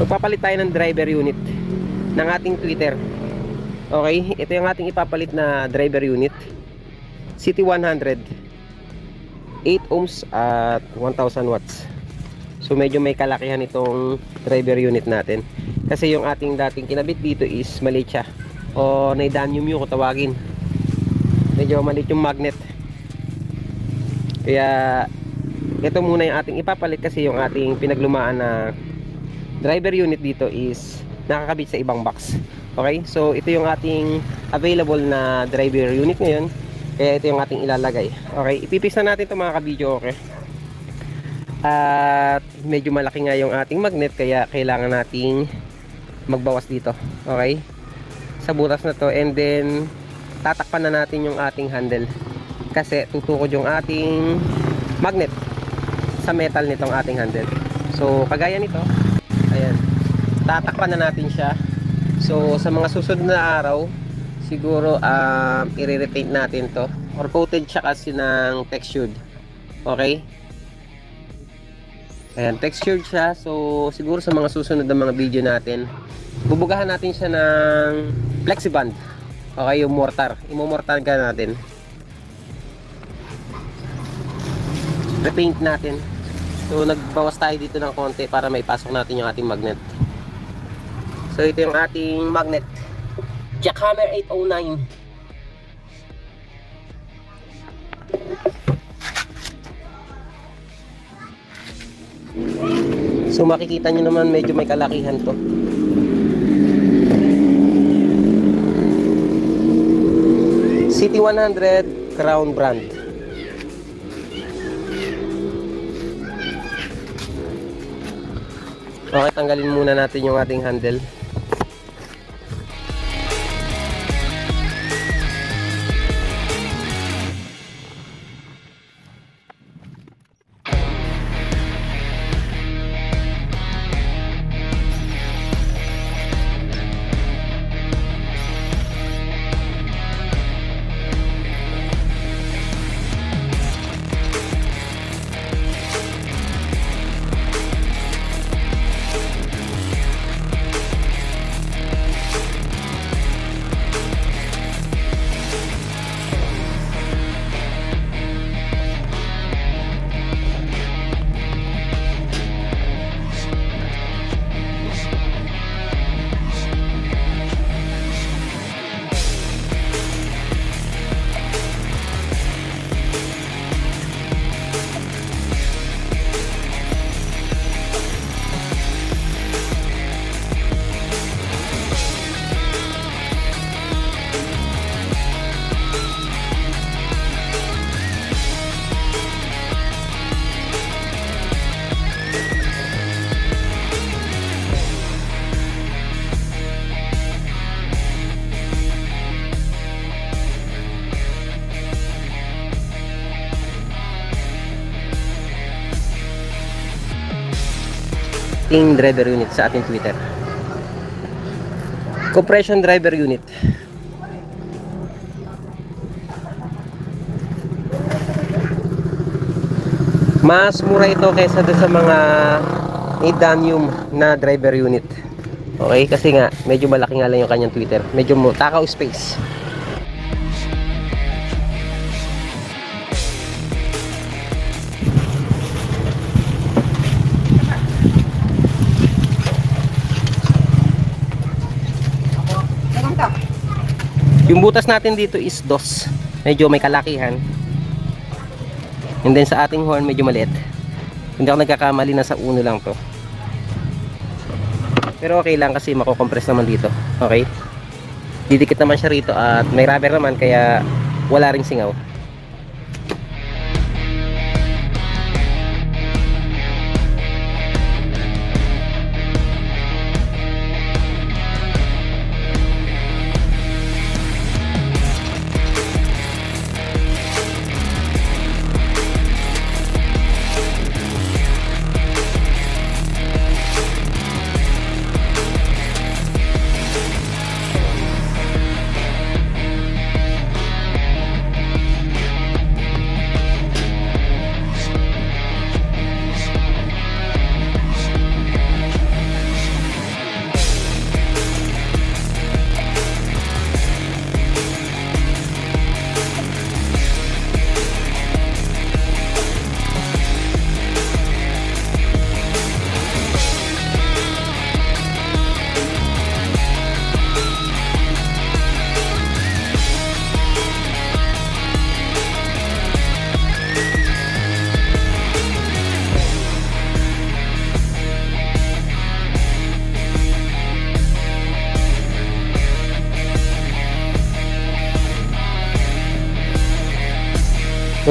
Magpapalit tayo ng driver unit ng ating tweeter. Okay, ito yung ating ipapalit na driver unit, CT100, 8 ohms at 1000 watts. So medyo may kalakihan itong driver unit natin, kasi yung ating dating kinabit dito is maliit siya, o naidanium yung kung tawagin. Medyo maliit yung magnet, kaya ito muna yung ating ipapalit, kasi yung ating pinaglumaan na driver unit dito is nakakabit sa ibang box. Okay, so ito yung ating available na driver unit ngayon, kaya ito yung ating ilalagay. Okay, ipipis na natin ito mga kabidyo. Okay, at medyo malaki nga yung ating magnet, kaya kailangan nating magbawas dito. Okay, sa butas na to, and then tatakpan na natin yung ating handle, kasi tutukod yung ating magnet sa metal nitong ating handle. So kagaya nito, ayan, tatakpan na natin siya. So sa mga susunod na araw, siguro i-repaint natin to, or coated siya kasi ng textured. Okay, ayan, textured siya. So siguro sa mga susunod na mga video natin, bubugahan natin siya ng flexiband. Okay, yung mortar, imomortar ka natin, repaint natin. So nagbawas tayo dito ng konti para maipasok natin yung ating magnet. So ito yung ating magnet, Jackhammer 809. So makikita nyo naman medyo may kalakihan to. CT100 Crown brand. Okay, tanggalin muna natin yung ating handle. Driver unit sa ating tweeter, compression driver unit. Mas mura ito kaysa sa mga Idanium na driver unit. Okay, kasi nga medyo malaki nga lang yung kanyang tweeter, medyo takaw space. Yung butas natin dito is dos, medyo may kalakihan. And then sa ating horn medyo maliit. Hindi ako nagkakamali, na sa uno lang to. Pero okay lang kasi mako-compress naman dito. Okay, didikit naman siya rito at may rubber naman, kaya wala ring singaw.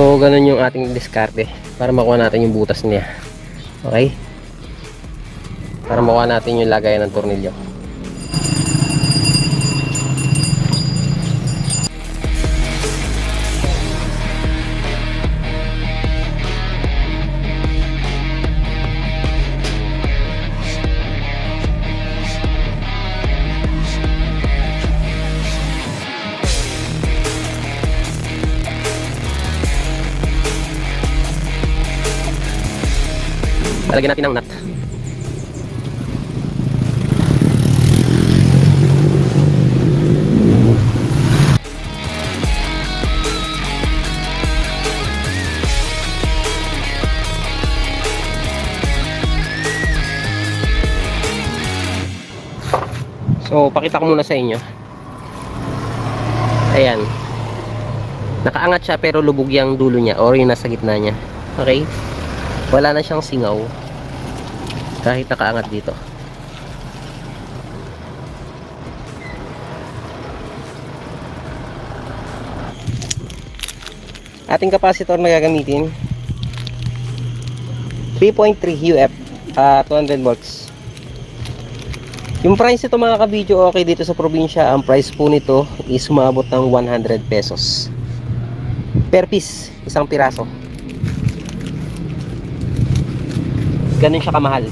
So ganun yung ating diskarte para makuha natin yung butas niya. Okay, para makuha natin yung lagayan ng tornilyo. Lalagyan natin ng nut. So, pakita ko muna sa inyo. Ayan. Nakaangat siya pero lubog yung dulo niya or yung nasa gitna niya. Okay? Wala na siyang singaw kahit nakaangat dito. Ating capacitor na gagamitin 3.3 UF 200 volts. Yung price nito mga kabidyo, okay, dito sa probinsya ang price po nito is umabot ng 100 pesos per piece, isang piraso. Ganun siya kamahal.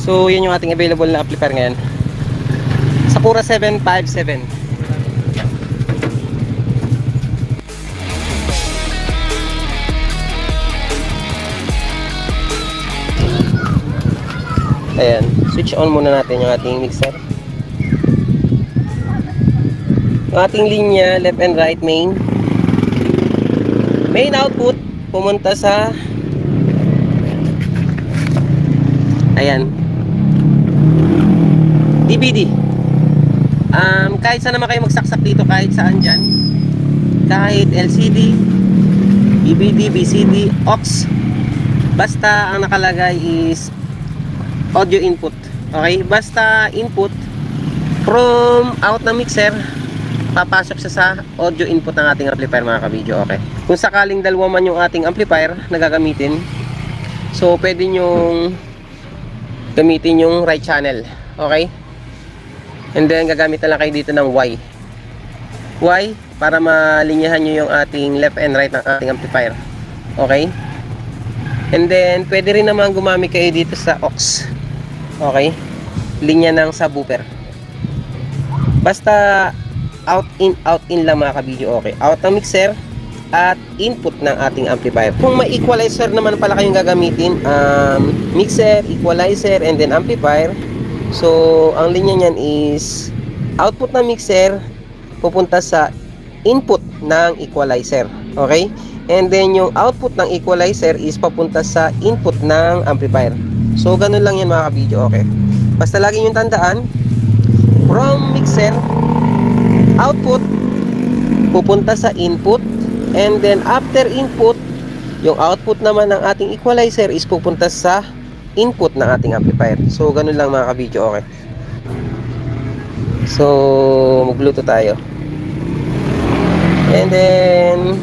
So yun yung ating available na amplifier ngayon. Sakura 757. Ayan, switch on muna natin yung ating mixer. Yung ating linya, left and right main. Main output pumunta sa ayan, DVD. Kahit saan naman kayo magsaksak dito, kahit saan dyan, kahit LCD, DVD, BCD, aux, basta ang nakalagay is audio input. Okay, basta input from out ng mixer, papasok siya sa audio input ng ating amplifier mga kabidyo. Okay, kung sakaling dalawa man yung ating amplifier na gagamitin, so pwede nyong gamitin yung right channel. Okay, and then gagamit na lang kayo dito ng Y para malinyahan nyo yung ating left and right ng ating amplifier. Okay, and then pwede rin naman gumamit kayo dito sa aux. Okay, linya ng subwoofer. Basta out in lang mga kabidyo. Okay, out ng mixer at input ng ating amplifier. Kung may equalizer naman pala kayong gagamitin, mixer, equalizer, and then amplifier, so ang linya niyan is output ng mixer pupunta sa input ng equalizer. Okay, and then yung output ng equalizer is papunta sa input ng amplifier. So ganun lang yan mga kabidyo. Okay, basta lagi nyo tandaan, from mixer output pupunta sa input, and then after input, yung output naman ng ating equalizer is pupunta sa input ng ating amplifier. So ganun lang mga kabidyo. Okay, so magluto tayo, and then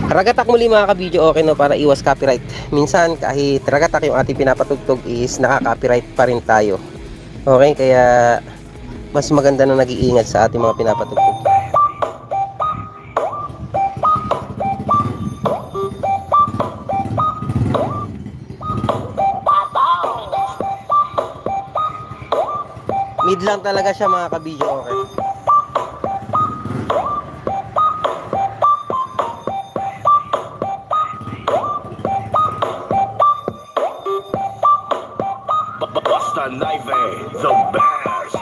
ragatak muli mga kabidyo. Okay, no, para iwas copyright. Minsan kahit ragatak yung ating pinapatugtog is nakaka-copyright pa rin tayo. Okay, kaya mas maganda na nag-iingat sa ating mga pinapatugtog. Mid lang talaga siya mga kabidyo, okay. Basta Knife, the best.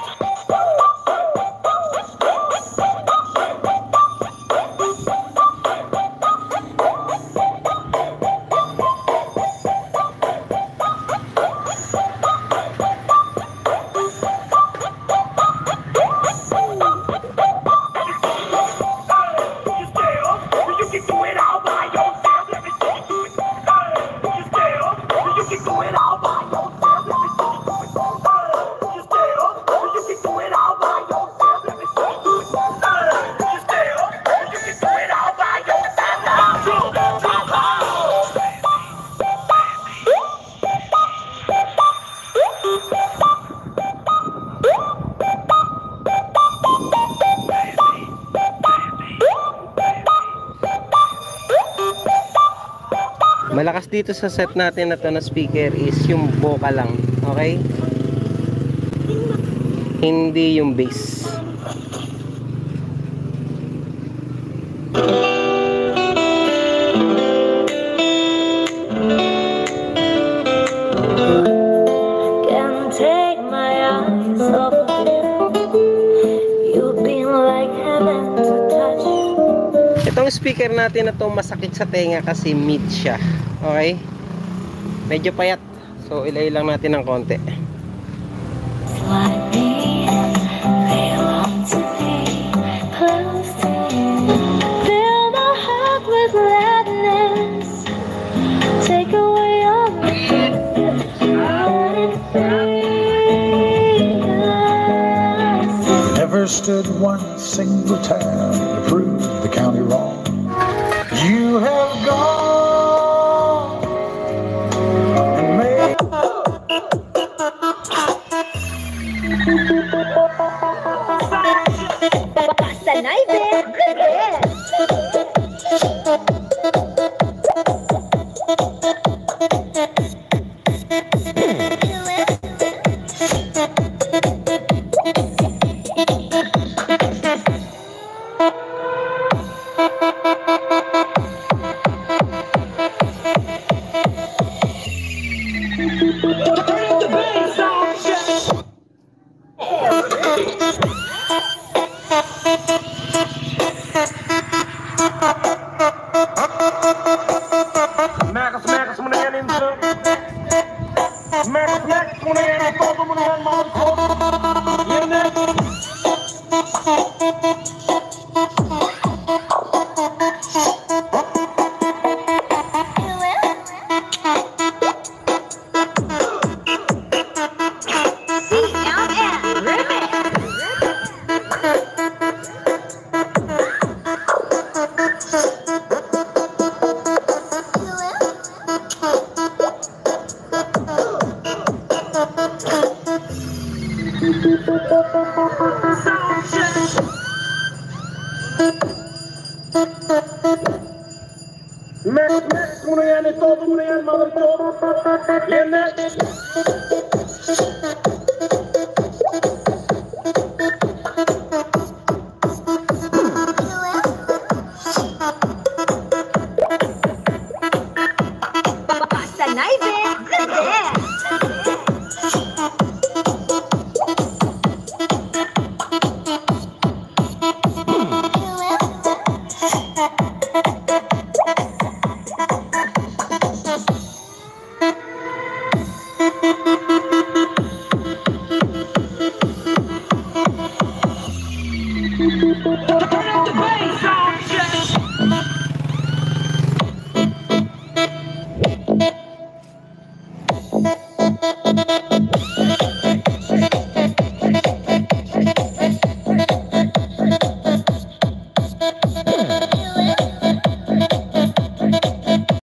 Malakas dito sa set natin na to na speaker is yung vocal lang, okay? Hindi yung bass. Can't take my eyes off of you. You've been like heaven to touch. Itong speaker natin na to masakit sa tenga kasi mid siya. Okay? Medyo payat. So ilay lang natin ng konti. Like me, they long to be close to you. Fill my heart with gladness. Take away all the Never stood one single time to prove the county wrong. You have gone and made Basta Knife, the best. Makas mo na yan, Enzo. Makas mo na yan. Todo mo na yan, mga ko. Yan na. Max mo na yan. Todo mo na yan, mga ko. Yan na.